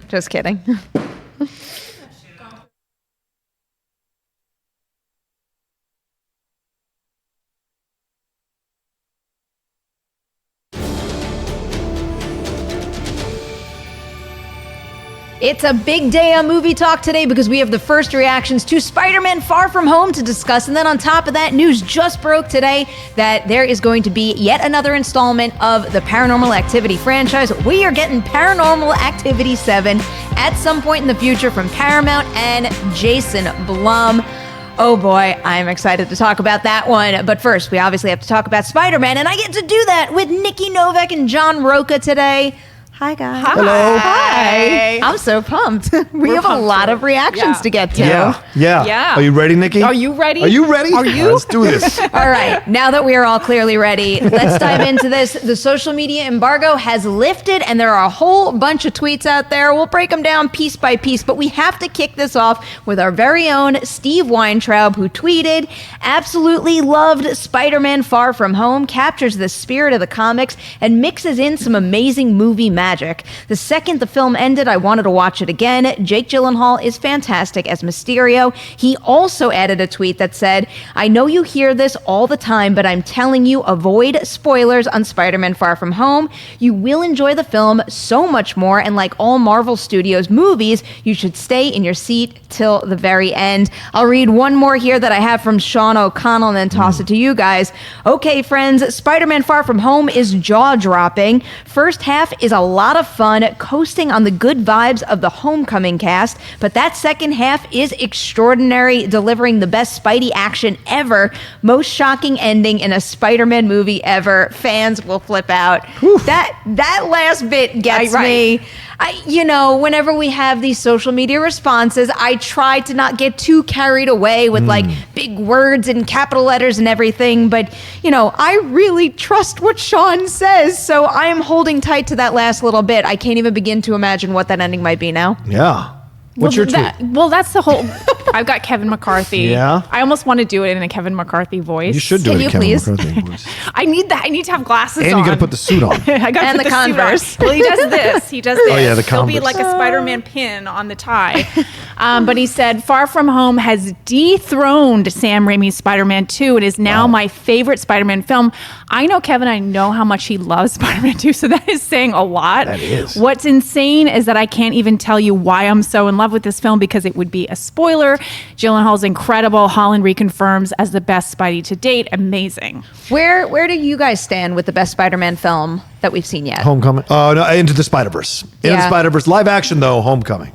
Just kidding. It's a big day on Movie Talk today because we have the first reactions to Spider-Man Far From Home to discuss. And then on top of that, news just broke today that there is going to be yet another installment of the Paranormal Activity franchise. We are getting Paranormal Activity 7 at some point in the future from Paramount and Jason Blum. Oh boy, I'm excited to talk about that one. But first, we obviously have to talk about Spider-Man, and I get to do that with Nikki, Novak, and John Rocha today. Hi, guys. Hi. Hello. Hi. I'm so pumped. We have a lot of reactions to get to. Yeah. Are you ready, Nikki? Are you ready? Are you ready? Are you? Let's do this. All right. Now that we are all clearly ready, let's dive into this. The social media embargo has lifted, and there are a whole bunch of tweets out there. We'll break them down piece by piece, but we have to kick this off with our very own Steve Weintraub, who tweeted, "Absolutely loved Spider-Man Far From Home, captures the spirit of the comics and mixes in some amazing movie magic. The second the film ended, I wanted to watch it again. Jake Gyllenhaal is fantastic as Mysterio." He also added a tweet that said, "I know you hear this all the time, but I'm telling you, avoid spoilers on Spider-Man Far From Home. You will enjoy the film so much more, and like all Marvel Studios movies, you should stay in your seat till the very end." I'll read one more here that I have from Sean O'Connell and then toss it to you guys. "Okay, friends, Spider-Man Far From Home is jaw-dropping. First half is a lot of fun, coasting on the good vibes of the Homecoming cast, but that second half is extraordinary, delivering the best Spidey action ever. Most shocking ending in a Spider-Man movie ever. Fans will flip out." That last bit gets me. Whenever we have these social media responses, I try to not get too carried away with like big words and capital letters and everything. But, I really trust what Sean says. So I am holding tight to that last little bit. I can't even begin to imagine what that ending might be now. Yeah. What's your tweet? That's the whole... I've got Kevin McCarthy. Yeah? I almost want to do it in a Kevin McCarthy voice. You should do it in Kevin McCarthy voice. I need that. I need to have glasses on. And you got to put the suit on. I got and to put the Converse. Suit on. Well, he does this. He does this. Oh, yeah, the There'll be Converse. like a Spider-Man pin on the tie. But he said, "Far From Home has dethroned Sam Raimi's Spider-Man 2 and is now my favorite Spider-Man film." I know Kevin, I know how much he loves Spider-Man 2, so that is saying a lot. That is. What's insane is that I can't even tell you why I'm so in love with this film because it would be a spoiler. Gyllenhaal's incredible. Holland reconfirms as the best Spidey to date. Amazing. Where do you guys stand with the best Spider-Man film that we've seen yet? Homecoming. Oh, no, Into the Spider-Verse. Into the Spider-Verse. Live action, though, Homecoming.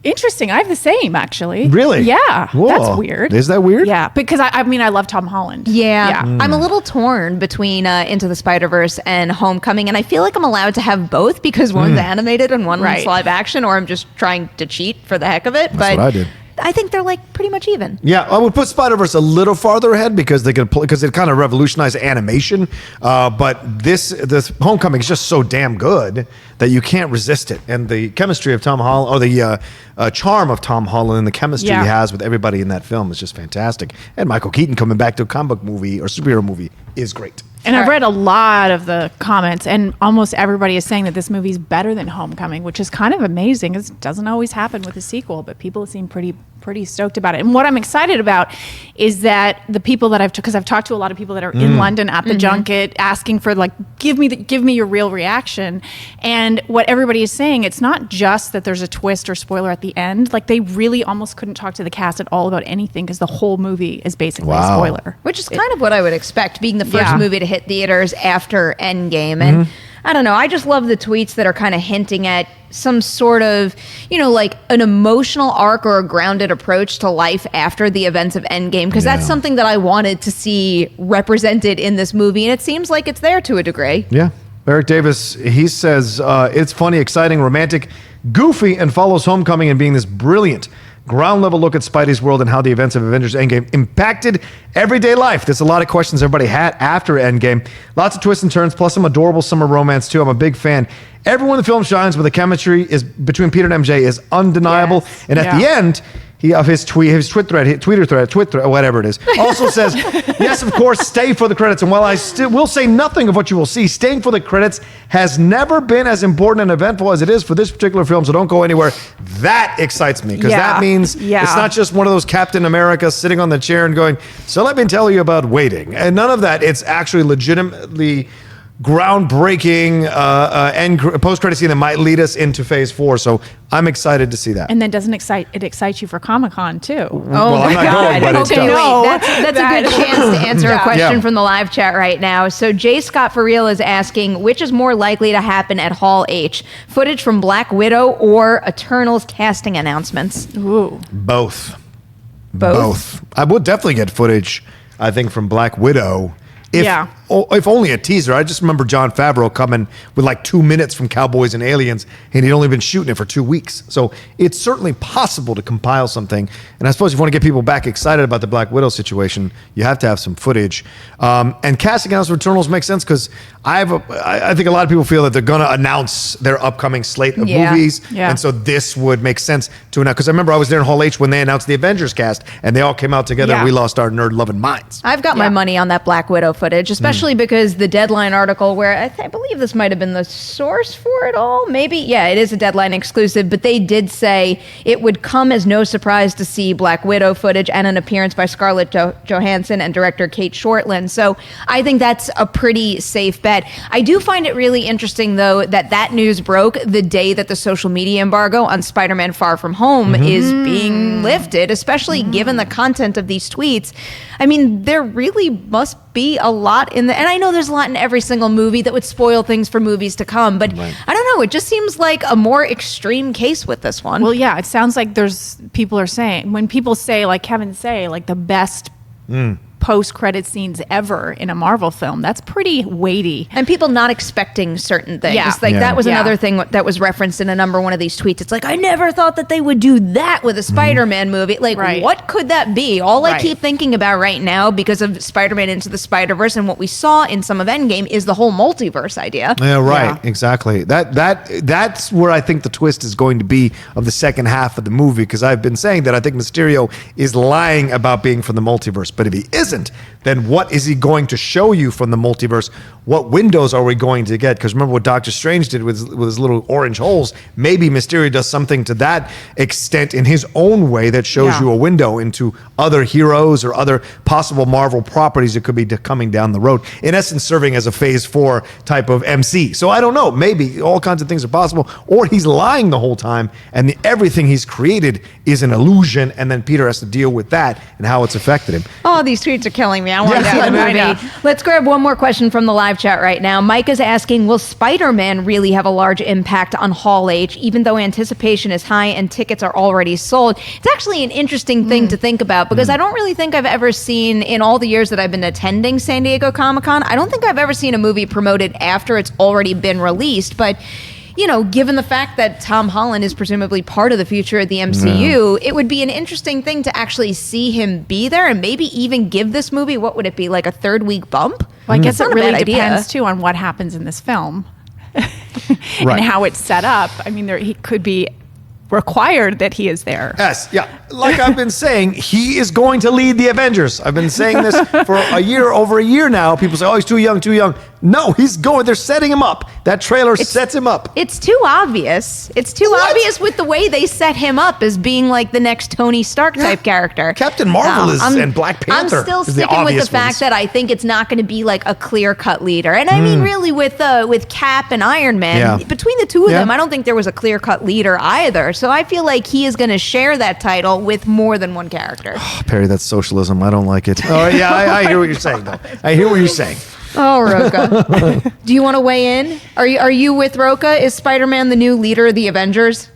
Interesting. I have the same, actually. Really? Yeah. Whoa. That's weird. Is that weird? Yeah, because I love Tom Holland. Yeah. I'm a little torn between Into the Spider-Verse and Homecoming, and I feel like I'm allowed to have both because one's animated and one's live action, or I'm just trying to cheat for the heck of it. That's what I did. I think they're like pretty much even. Yeah, I would put Spider-Verse a little farther ahead because it kind of revolutionized animation. But this Homecoming is just so damn good that you can't resist it. And the chemistry of Tom Holland, or the charm of Tom Holland and the chemistry he has with everybody in that film is just fantastic. And Michael Keaton coming back to a comic book movie or superhero movie is great. And I've read a lot of the comments, and almost everybody is saying that this movie is better than Homecoming, which is kind of amazing. It doesn't always happen with a sequel, but people seem pretty stoked about it. And what I'm excited about is that the people that because I've talked to a lot of people that are in London at the junket asking for like, give me your real reaction. And what everybody is saying, it's not just that there's a twist or spoiler at the end. Like they really almost couldn't talk to the cast at all about anything because the whole movie is basically a spoiler. Which is kind of what I would expect, being the first movie to hit theaters after Endgame. And I don't know, I just love the tweets that are kind of hinting at some sort of, like an emotional arc or a grounded approach to life after the events of Endgame, because that's something that I wanted to see represented in this movie, and it seems like it's there to a degree. Yeah. Eric Davis, he says, it's funny, exciting, romantic, goofy, and follows Homecoming and being this brilliant ground level look at Spidey's world and how the events of Avengers Endgame impacted everyday life. There's a lot of questions everybody had after Endgame. Lots of twists and turns, plus some adorable summer romance too. I'm a big fan. Everyone in the film shines, but the chemistry is between Peter and MJ is undeniable. Yes. And at the end, Twitter thread, whatever it is, also says, yes, of course, stay for the credits. And while I still will say nothing of what you will see, staying for the credits has never been as important and eventful as it is for this particular film, so don't go anywhere. That excites me, because that means it's not just one of those Captain America sitting on the chair and going, so let me tell you about waiting. And none of that. It's actually legitimately groundbreaking end post-credit scene that might lead us into phase 4. So I'm excited to see that. And then doesn't it excite you for Comic-Con too? Well, I'm not going, but it does. That's a good chance to answer a question from the live chat right now. So J. Scott for Real is asking, which is more likely to happen at Hall H? Footage from Black Widow or Eternals casting announcements? Ooh. Both. I would definitely get footage, I think, from Black Widow. If only a teaser. I just remember Jon Favreau coming with like 2 minutes from Cowboys and Aliens, and he'd only been shooting it for 2 weeks. So it's certainly possible to compile something. And I suppose if you want to get people back excited about the Black Widow situation, you have to have some footage. And casting announcements for Eternals makes sense because I think a lot of people feel that they're going to announce their upcoming slate of movies. Yeah. And so this would make sense to announce. Because I remember I was there in Hall H when they announced the Avengers cast, and they all came out together, and we lost our nerd-loving minds. I've got my money on that Black Widow footage, especially because the Deadline article, where I believe this might have been the source for it all, maybe, it is a Deadline exclusive, but they did say it would come as no surprise to see Black Widow footage and an appearance by Scarlett Johansson and director Kate Shortland. So I think that's a pretty safe bet. I do find it really interesting, though, that news broke the day that the social media embargo on Spider-Man Far From Home is being lifted, especially given the content of these tweets. I mean, there really must be a lot in and I know there's a lot in every single movie that would spoil things for movies to come, but I don't know, it just seems like a more extreme case with this one. Well, it sounds like people are saying, when people say, like Kevin say, like the best post-credit scenes ever in a Marvel film, that's pretty weighty. And people not expecting certain things. That was another thing that was referenced in a number one of these tweets. It's like, I never thought that they would do that with a Spider-Man movie. Like, what could that be? All I keep thinking about right now, because of Spider-Man Into the Spider-Verse and what we saw in some of Endgame, is the whole multiverse idea. Exactly. That's where I think the twist is going to be of the second half of the movie, because I've been saying that I think Mysterio is lying about being from the multiverse, but if he isn't, then what is he going to show you from the multiverse? What windows are we going to get? Because remember what Doctor Strange did with his little orange holes. Maybe Mysterio does something to that extent in his own way that shows you a window into other heroes or other possible Marvel properties that could be coming down the road. In essence, serving as a phase 4 type of MC. So I don't know. Maybe all kinds of things are possible. Or he's lying the whole time, and everything he's created is an illusion, and then Peter has to deal with that and how it's affected him. Oh, these tweets are killing me. I want to see the movie. Let's grab one more question from the live chat right now. Mike is asking, will Spider-Man really have a large impact on Hall H, even though anticipation is high and tickets are already sold? It's actually an interesting thing to think about, because I don't really think I've ever seen, in all the years that I've been attending San Diego Comic-Con, I don't think I've ever seen a movie promoted after it's already been released. But given the fact that Tom Holland is presumably part of the future of the MCU, it would be an interesting thing to actually see him be there and maybe even give this movie, what would it be, like a 3rd week bump? Well, I guess it really depends, too, on what happens in this film and how it's set up. I mean, he could be required that he is there. Yes, like I've been saying, he is going to lead the Avengers. I've been saying this for over a year now. People say, oh, he's too young. No, he's going. They're setting him up. That trailer sets him up. It's too obvious. It's too obvious with the way they set him up as being like the next Tony Stark type character. Captain Marvel and Black Panther. I'm still sticking with the fact that I think it's not going to be like a clear-cut leader. And I mean, really, with Cap and Iron Man, between the two of them, I don't think there was a clear-cut leader either. So I feel like he is going to share that title with more than one character. Oh, Perri, that's socialism. I don't like it. Oh, yeah, I hear what you're saying, though. I hear what you're saying. Oh, Rocha. Do you want to weigh in? Are you with Rocha? Is Spider-Man the new leader of the Avengers?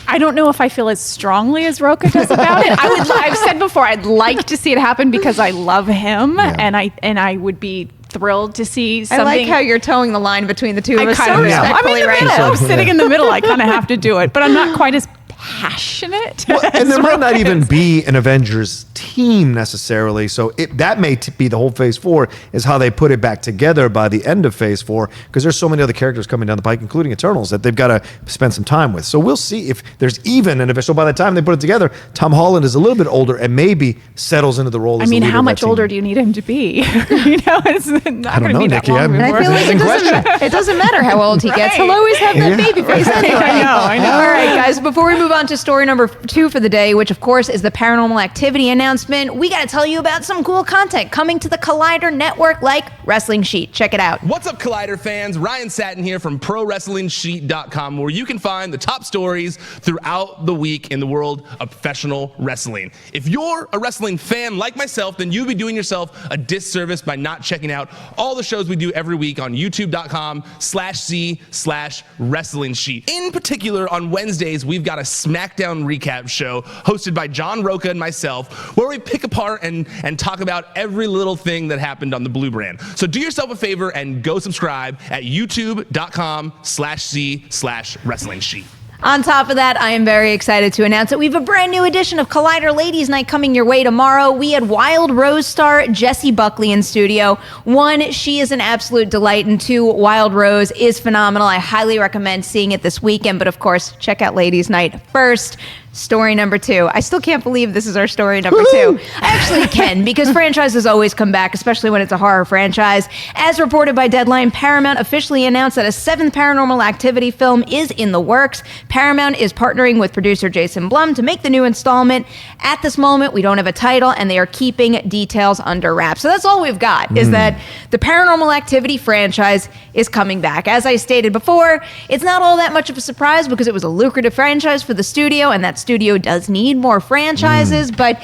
I don't know if I feel as strongly as Rocha does about it. I've said before, I'd like to see it happen because I love him, and I would be thrilled to see something. I like how you're towing the line between the two of us. I'm in the middle. I'm sitting in the middle. I kind of have to do it, but I'm not quite as passionate. Well, and there might not even be an Avengers team necessarily. So that may be the whole Phase 4 is how they put it back together by the end of Phase 4, because there's so many other characters coming down the pike, including Eternals, that they've got to spend some time with. So we'll see if there's even an Avengers. So by the time they put it together, Tom Holland is a little bit older and maybe settles into the role as the leader how of that much team. older do you need him to be? It's not going to be that Nikki. long. And I feel like it doesn't matter how old he gets. He'll always have that baby face anyway. I know. All right, guys, before we move on to story number 2 for the day, which of course is the Paranormal Activity announcement, we got to tell you about some cool content coming to the Collider Network, like Wrestling Sheet. Check it out. What's up, Collider fans? Ryan Satin here from ProWrestlingSheet.com, where you can find the top stories throughout the week in the world of professional wrestling. If you're a wrestling fan like myself, then you'd be doing yourself a disservice by not checking out all the shows we do every week on youtube.com/C/Wrestling Sheet. In particular, on Wednesdays, we've got a SmackDown recap show hosted by John Rocha and myself, where we pick apart and talk about every little thing that happened on the Blue Brand. So do yourself a favor and go subscribe at youtube.com/C/Wrestling Sheet. On top of that, I am very excited to announce that we have a brand new edition of Collider Ladies Night coming your way tomorrow. We had Wild Rose star Jessie Buckley in studio. 1, she is an absolute delight, and 2, Wild Rose is phenomenal. I highly recommend seeing it this weekend, but of course, check out Ladies Night first. Story number 2. I still can't believe this is our story number 2. I actually can, because franchises always come back, especially when it's a horror franchise. As reported by Deadline, Paramount officially announced that a 7th Paranormal Activity film is in the works. Paramount is partnering with producer Jason Blum to make the new installment. At this moment, we don't have a title, and they are keeping details under wraps. So that's all we've got, is that the Paranormal Activity franchise is coming back. As I stated before, it's not all that much of a surprise because it was a lucrative franchise for the studio, and that studio does need more franchises, but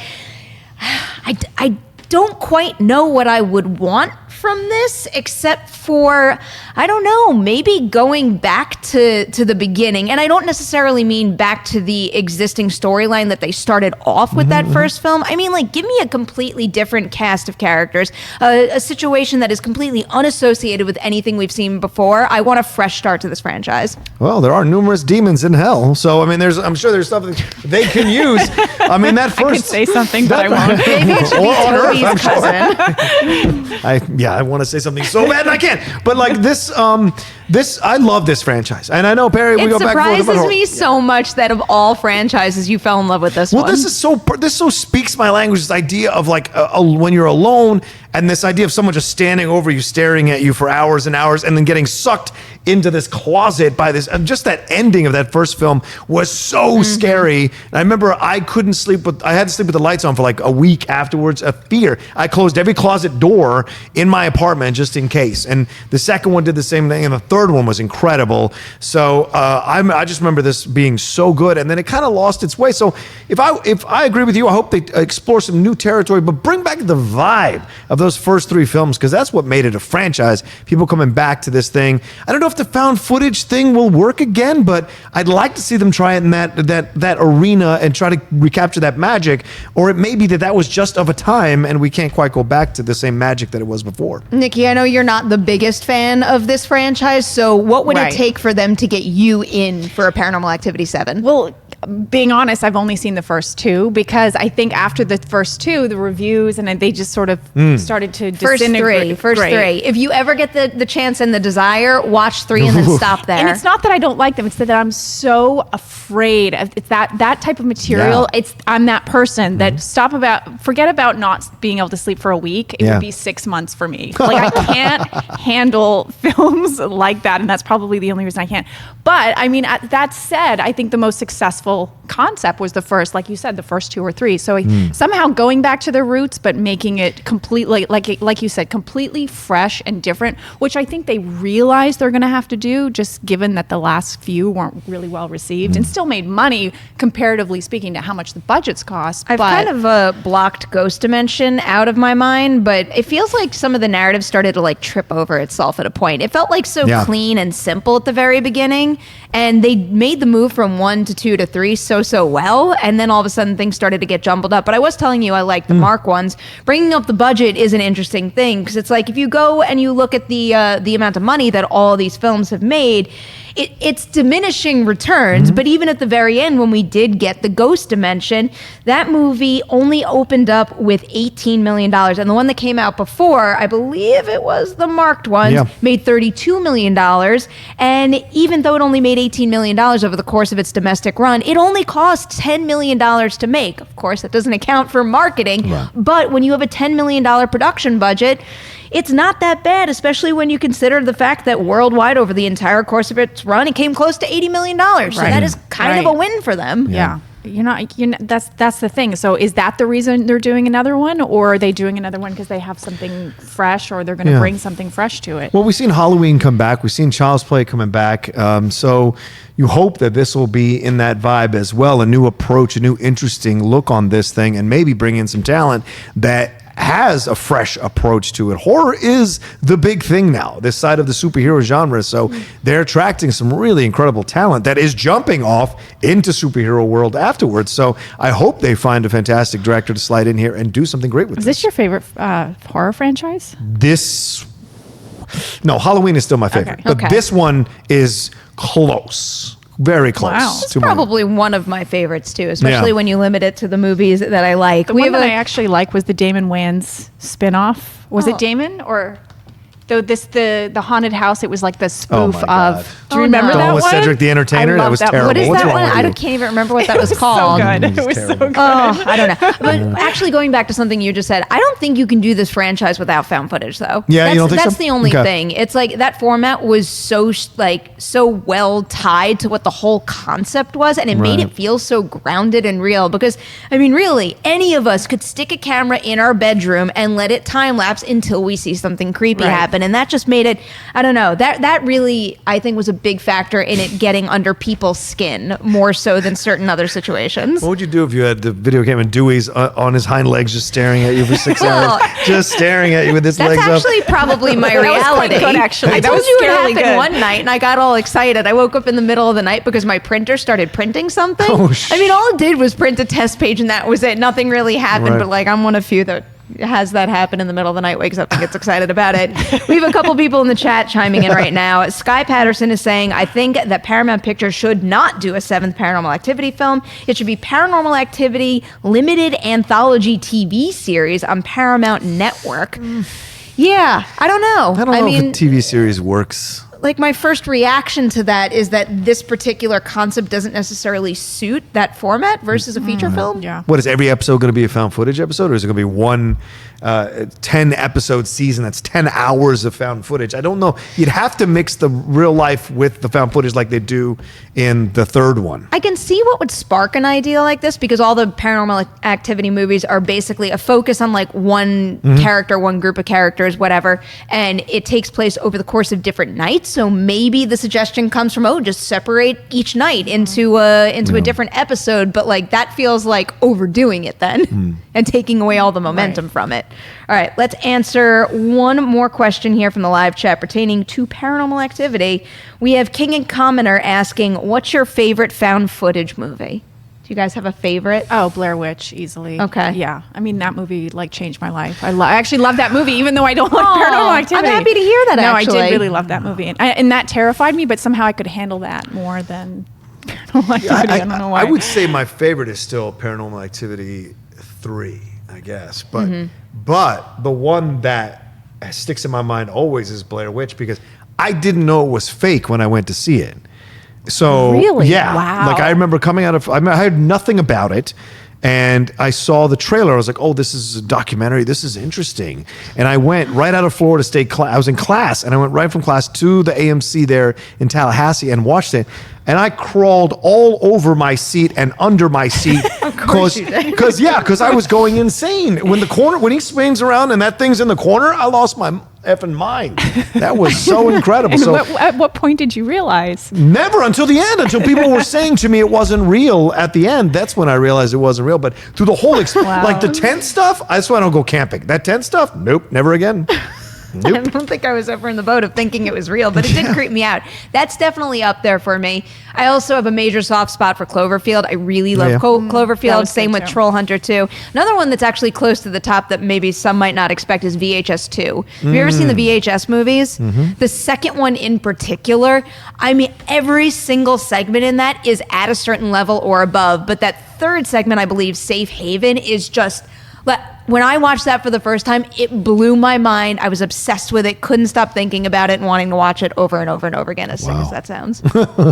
I don't quite know what I would want from this, except for, I don't know, maybe going back to the beginning. And I don't necessarily mean back to the existing storyline that they started off with that first film. I mean, like, give me a completely different cast of characters, a situation that is completely unassociated with anything we've seen before. I want a fresh start to this franchise. Well, there are numerous demons in hell, so I mean, I'm sure there's something they can use. I mean, that first. I could say something, but I won't. Maybe it should be Toby's cousin. I want to say something so bad and I can't. But like this, I love this franchise, and I know Perri. We It go back and forth about surprises me so much that of all franchises, you fell in love with this one. Well, this so speaks my language. This idea of like when you're alone, and this idea of someone just standing over you, staring at you for hours and hours, and then getting sucked into this closet by this. And just that ending of that first film was so scary. And I remember I couldn't sleep I had to sleep with the lights on for like a week afterwards of fear. I closed every closet door in my apartment just in case. And the second one did the same thing, and the third one was incredible. So I just remember this being so good, and then it kind of lost its way. So if I agree with you, I hope they explore some new territory, but bring back the vibe of those first 3 films, because that's what made it a franchise. People coming back to this thing. I don't know if the found footage thing will work again, but I'd like to see them try it in that arena and try to recapture that magic. Or it may be that was just of a time, and we can't quite go back to the same magic that it was before. Nikki, I know you're not the biggest fan of this franchise, so what would it take for them to get you in for a Paranormal Activity 7? Well, being honest, I've only seen the first 2, because I think after the first 2, the reviews and they just sort of started to disintegrate. First three. If you ever get the chance and the desire, watch 3 and then stop there. And it's not that I don't like them; it's that I'm so afraid of that type of material. Yeah. I'm that person that forget about not being able to sleep for a week. It Yeah. would be 6 months for me. Like, I can't handle films like that, and that's probably the only reason I can't. But I mean, that said, I think the most successful concept was the first, like you said, the first 2 or 3. So somehow going back to their roots, but making it completely, like you said, completely fresh and different, which I think they realize they're going to have to do, just given that the last few weren't really well received and still made money, comparatively speaking, to how much the budgets cost. I've kind of blocked Ghost Dimension out of my mind, but it feels like some of the narrative started to like trip over itself at a point. It felt like so clean and simple at the very beginning, and they made the move from 1 to 2 to 3 3 so well, and then all of a sudden things started to get jumbled up. But I was telling you I like the Mark ones. Bringing up the budget is an interesting thing, because it's like if you go and you look at the amount of money that all these films have made, it's diminishing returns. But even at the very end, when we did get the Ghost Dimension, that movie only opened up with $18 million. And the one that came out before, I believe it was the marked one, made $32 million. And even though it only made $18 million over the course of its domestic run, it only cost $10 million to make. Of course, that doesn't account for marketing. Right. But when you have a $10 million production budget, it's not that bad, especially when you consider the fact that worldwide, over the entire course of its run, it came close to $80 million. Right. So that is kind of a win for them. Yeah. That's the thing. So is that the reason they're doing another one, or are they doing another one because they have something fresh, or they're going to bring something fresh to it? Well, we've seen Halloween come back. We've seen Child's Play coming back. So you hope that this will be in that vibe as well, a new approach, a new interesting look on this thing, and maybe bring in some talent that has a fresh approach to it. Horror is the big thing now, this side of the superhero genre. So they're attracting some really incredible talent that is jumping off into superhero world afterwards. So I hope they find a fantastic director to slide in here and do something great with this. Is this your favorite horror franchise? No, Halloween is still my favorite. But this one is close. Very close. Wow. It's probably one of my favorites too, especially when you limit it to the movies that I like. The one that I actually like was the Damon Wayans spin-off. Was it Damon or the haunted house? It was like the spoof of. Do you remember that with one? Cedric the Entertainer? That was terrible. What is What's that wrong one? with I you? can't even remember what that was called. So good. It was so good. Oh, I don't know. But actually, going back to something you just said, I don't think you can do this franchise without found footage, though. Yeah, you don't think so? That's the only thing. It's like that format was so well tied to what the whole concept was, and it made it feel so grounded and real. Because I mean, really, any of us could stick a camera in our bedroom and let it time lapse until we see something creepy happen, and that just made it. I don't know. That really, I think, was a big factor in it getting under people's skin more so than certain other situations. What would you do if you had the video camera and Dewey's on his hind legs just staring at you for 6 hours? Just staring at you with his legs up? That's actually probably my reality. That was quite good, actually. I told you it happened one night, and I got all excited. I woke up in the middle of the night because my printer started printing something. I mean, all it did was print a test page, and that was it. Nothing really happened, but like I'm one of few that has that happen in the middle of the night, wakes up and gets excited about it. We have a couple people in the chat chiming in right now. Sky Patterson is saying, I think that Paramount Pictures should not do a 7th Paranormal Activity film. It should be Paranormal Activity limited anthology TV series on Paramount Network. Yeah, I don't know. I don't know if a TV series works. Like, my first reaction to that is that this particular concept doesn't necessarily suit that format versus a feature film. Yeah. What, is every episode going to be a found footage episode, or is it going to be one 10-episode season that's 10 hours of found footage? I don't know. You'd have to mix the real life with the found footage like they do in the third one. I can see what would spark an idea like this, because all the Paranormal Activity movies are basically a focus on like one character, one group of characters, whatever, and it takes place over the course of different nights. So maybe the suggestion comes from, just separate each night into a different episode, but like that feels like overdoing it then and taking away all the momentum from it. All right, let's answer one more question here from the live chat pertaining to Paranormal Activity. We have King and Commoner asking, what's your favorite found footage movie? Do you guys have a favorite? Oh, Blair Witch, easily. Okay. Yeah. I mean, that movie like changed my life. I actually love that movie, even though I don't like Paranormal Activity. I'm happy to hear that, actually. No, I did really love that movie. And that terrified me, but somehow I could handle that more than Paranormal Activity. I don't know why. I would say my favorite is still Paranormal Activity 3, I guess. But the one that sticks in my mind always is Blair Witch, because I didn't know it was fake when I went to see it. So really? Yeah. Wow. Like I remember coming out of, I heard nothing about it, and I saw the trailer. I was like, oh, this is a documentary. This is interesting. And I went right out of Florida State I was in class, and I went right from class to the AMC there in Tallahassee and watched it. And I crawled all over my seat and under my seat because I was going insane. When he swings around and that thing's in the corner, I lost my effing mind. That was so incredible. And so at what point did you realize? Never, until the end, until people were saying to me it wasn't real at the end. That's when I realized it wasn't real. But through the whole like the tent stuff, that's why I don't go camping. That tent stuff, nope, never again. Nope. I don't think I was ever in the boat of thinking it was real, but it did creep me out. That's definitely up there for me. I also have a major soft spot for Cloverfield. I really love Yeah. That Cloverfield. was Same good with too. Troll Hunter 2. Another one that's actually close to the top that maybe some might not expect is VHS 2. Have you ever seen the VHS movies? The second one in particular, I mean, every single segment in that is at a certain level or above, but that third segment, I believe, Safe Haven, is just... When I watched that for the first time, it blew my mind. I was obsessed with it, couldn't stop thinking about it and wanting to watch it over and over and over again, as sick as that sounds.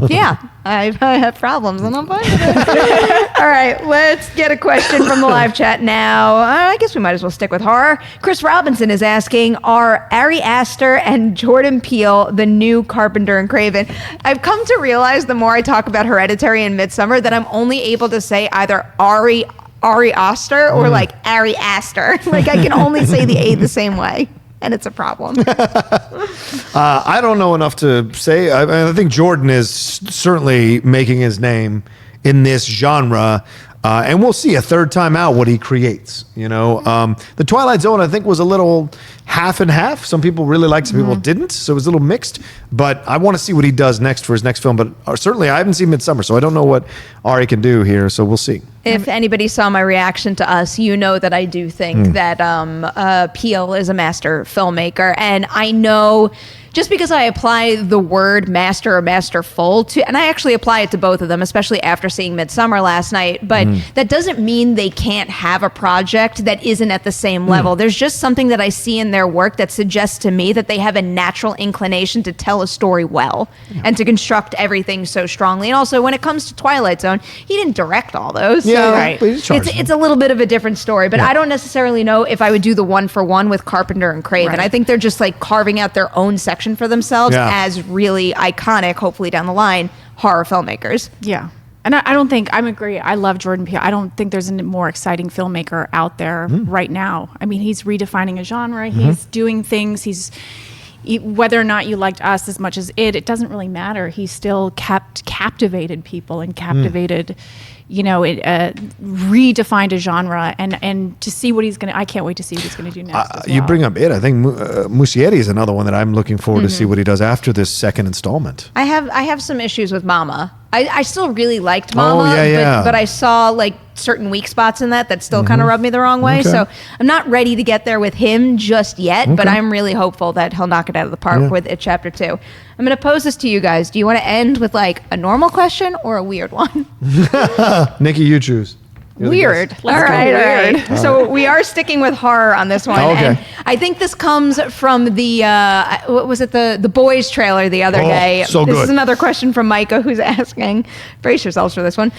Yeah, I have problems and I'm fine with it. All right, let's get a question from the live chat now. I guess we might as well stick with horror. Chris Robinson is asking, are Ari Aster and Jordan Peele the new Carpenter and Craven? I've come to realize the more I talk about Hereditary and Midsommar that I'm only able to say either Ari Aster or like Ari Aster. Like I can only say the A the same way, and it's a problem. I don't know enough to say. I think Jordan is certainly making his name in this genre. And we'll see a third time out what he creates. The Twilight Zone, I think, was a little half and half. Some people really liked, some people didn't. So it was a little mixed. But I want to see what he does next for his next film. But certainly, I haven't seen Midsommar, so I don't know what Ari can do here. So we'll see. If anybody saw my reaction to Us, you know that I do think that Peele is a master filmmaker. And I know just because I apply the word master or masterful to, and I actually apply it to both of them, especially after seeing Midsommar last night, but that doesn't mean they can't have a project that isn't at the same level. There's just something that I see in their work that suggests to me that they have a natural inclination to tell a story well and to construct everything so strongly. And also, when it comes to Twilight Zone, he didn't direct all those. Yeah, so right. But he's charged it's a little bit of a different story, but I don't necessarily know if I would do the one for one with Carpenter and Craven. Right. I think they're just like carving out their own section for themselves as really iconic, hopefully down the line, horror filmmakers. Yeah. And I don't think, I agree, I love Jordan Peele. I don't think there's a more exciting filmmaker out there right now. I mean, he's redefining a genre. He's doing things. Whether or not you liked Us as much as it doesn't really matter. He still captivated people and captivated, redefined a genre. And to see what he's going to, I can't wait to see what he's going to do next as well. You bring up it. I think Muschietti is another one that I'm looking forward to see what he does after this second installment. I have some issues with Mama. I still really liked Mama, yeah. but I saw like certain weak spots in that still kind of rubbed me the wrong way. Okay. So I'm not ready to get there with him just yet, but I'm really hopeful that he'll knock it out of the park with It Chapter 2. I'm going to pose this to you guys. Do you want to end with like a normal question or a weird one? Nikki, you choose. You're the Weird. guest. All right. So we are sticking with horror on this one. Okay. And I think this comes from the, what was it, the Boys trailer the other day. So This good. is another question from Micah who's asking, brace yourselves for this one.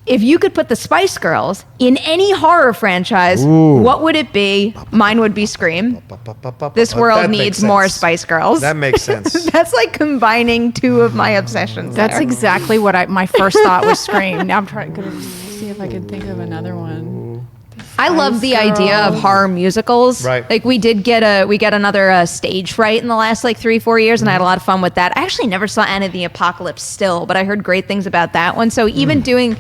If you could put the Spice Girls in any horror franchise, what would it be? Mine would be Scream. This world That needs makes more sense. Spice Girls. That makes sense. That's like combining two of my obsessions. That's there. exactly what my first thought was Scream. Now I'm trying to see if I can think of another one. I love the idea of horror musicals. Right. Like we get another Stage Fright in the last like 3-4 years, and I had a lot of fun with that. I actually never saw Anna the Apocalypse still, but I heard great things about that one. So even doing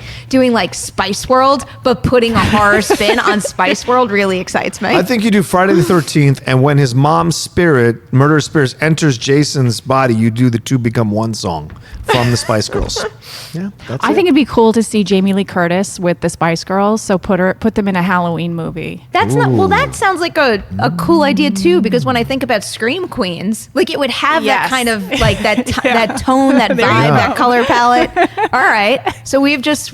like Spice World, but putting a horror spin on Spice World really excites me. I think you do Friday the 13th, and when his mom's spirit, murderous spirit, enters Jason's body, you do the two become one song from the Spice Girls. Yeah, that's I think it'd be cool to see Jamie Lee Curtis with the Spice Girls. So put them in a Halloween movie. That's not well. That sounds like a cool idea too. Because when I think about Scream Queens, like it would have that Yes. kind of like that that tone, that vibe, that color palette. All right, so we've just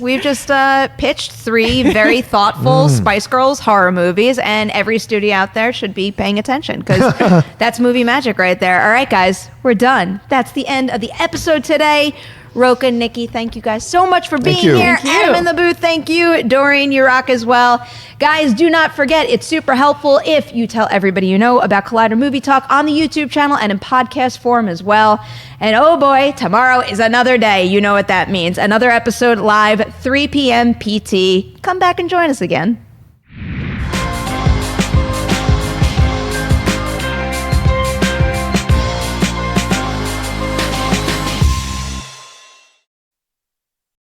pitched 3 very thoughtful Spice Girls horror movies, and every studio out there should be paying attention because that's movie magic right there. All right, guys, we're done. That's the end of the episode today. Rocha, Nikki, thank you guys so much for being you. here. Thank you. Adam in the booth, thank you. Doreen, you rock as well. Guys, do not forget, it's super helpful if you tell everybody you know about Collider Movie Talk on the YouTube channel and in podcast form as well. And oh boy, tomorrow is another day. You know what that means. Another episode live, 3 p.m. PT. Come back and join us again.